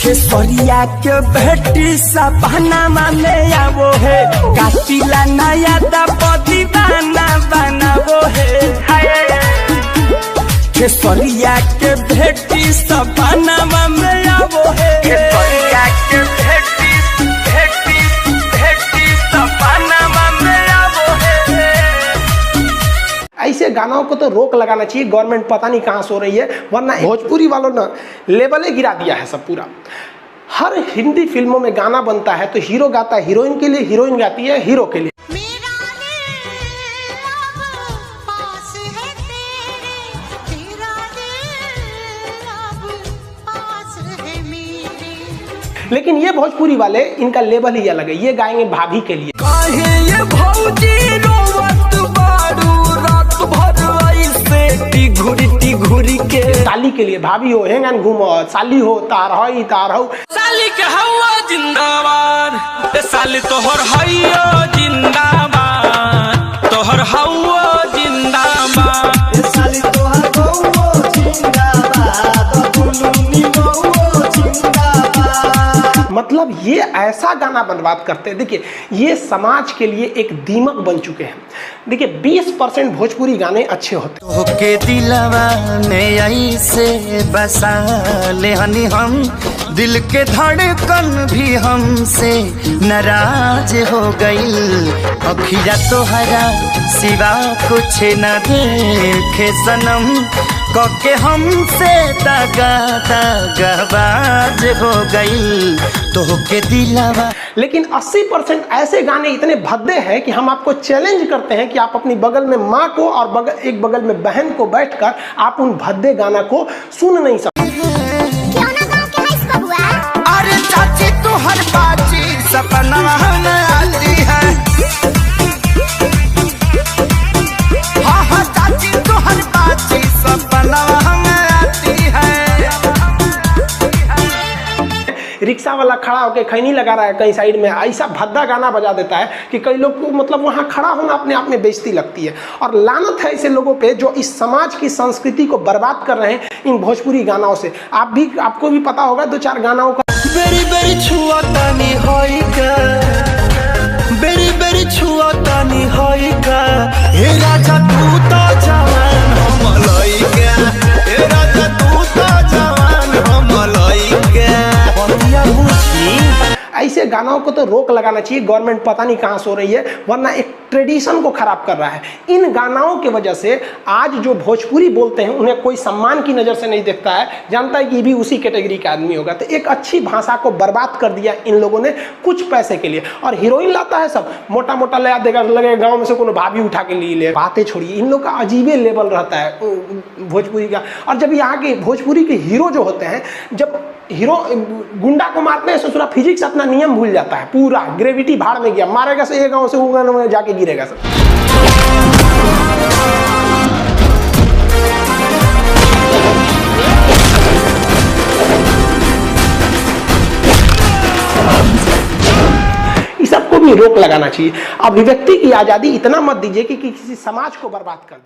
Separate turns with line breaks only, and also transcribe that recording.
खेसरिया के बेटी सपनामा में आवो है, काटिला नया दपदी बनावो है। खेसरिया के बेटी सपनामा में आवो है, खेसरिया के बेटी सपनामा में आवो है।
ऐसे गानों को तो रोक लगाना चाहिए, गवर्नमेंट पता नहीं कहाँ सो रही है, वरना भोजपुरी वालों ने लेवले गिरा दिया है सब पूरा। हर हिंदी फिल्मों में गाना बनता है तो हीरो गाता है हीरोइन के लिए, हीरोइन गाती है हीरो के लिए। लेकिन ये भोजपुरी वाले, इनका लेवल ही अलग है, ये गाएंगे भाभी के लिए।
ये भौजी रोवत बारू रात भर ऐसे टिघुरी के।
साली के लिए भाभी हो हेंगन घूमो, साली हो तार हो।
साली के हवा जिंदाबाद, साली तोहर हइयो जिंदाबाद, तोहर हवा जिंदाबाद, साली तोहर हवा जिंदाबाद, दुलुनी हवा जिंदाबाद।
मतलब ये ऐसा गाना बर्बाद करते हैं। देखिए ये समाज के लिए एक दीमक बन चुके हैं। देखिए 20% भोजपुरी गाने अच्छे होते हैं।
के दिलवा में ऐसे बसा ले हनी हम, दिल के धड़कन भी हमसे नाराज हो गई। अखिया तोहरा सिवा कुछ न देखे सनम, के हमसे दगाबाज हो गई तो के दिलवा।
लेकिन 80% ऐसे गाने इतने भद्दे हैं कि हम आपको चैलेंज करते हैं कि आप अपनी बगल में माँ को और एक बगल में बहन को बैठकर आप उन भद्दे गाना को सुन नहीं सकते।
अरे चाची तू हर बाची सपना में आती है, हाँ चाची तू हर बाची सपना में आती है।
रिक्शा वाला खड़ा होकर खैनी लगा रहा है कहीं साइड में, ऐसा भद्दा गाना बजा देता है कि कई लोग को मतलब वहाँ खड़ा होना अपने आप में बेइज्जती लगती है। और लानत है ऐसे लोगों पे जो इस समाज की संस्कृति को बर्बाद कर रहे हैं इन भोजपुरी गानों से। आपको भी पता होगा 2-4 गानों का।
बेरी बेरी छुआ तानी होई का, बेरी बेरी छुआ तानी होई का, हे राजा तू तो जवान हम लइका, हे राजा तू तो जवान हम लइका।
ऐसे गानों को तो रोक लगाना चाहिए, गवर्नमेंट पता नहीं कहाँ सो रही है, वरना एक ट्रेडिशन को खराब कर रहा है। इन गानों की वजह से आज जो भोजपुरी बोलते हैं उन्हें कोई सम्मान की नज़र से नहीं देखता है, जानता है कि भी उसी कैटेगरी का आदमी होगा। तो एक अच्छी भाषा को बर्बाद कर दिया इन लोगों ने कुछ पैसे के लिए। और हीरोइन लाता है सब मोटा मोटा ले देगा, लगे गाँव में से कोनो भाभी उठा के ले। बातें छोड़िए, इन लोग का अजीबे लेवल रहता है भोजपुरी का। और जब यहाँ के भोजपुरी के हीरो जो होते हैं, जब हीरो गुंडा को मारते हैं ससुरा फिजिक्स अपना नियम भूल जाता है, पूरा ग्रेविटी भाड़ में गया, मारेगा से एक गांव से वो गांव में जाके गिरेगा सब। इस सबको भी रोक लगाना चाहिए। अभिव्यक्ति की आजादी इतना मत दीजिए कि किसी समाज को बर्बाद कर दीजिए।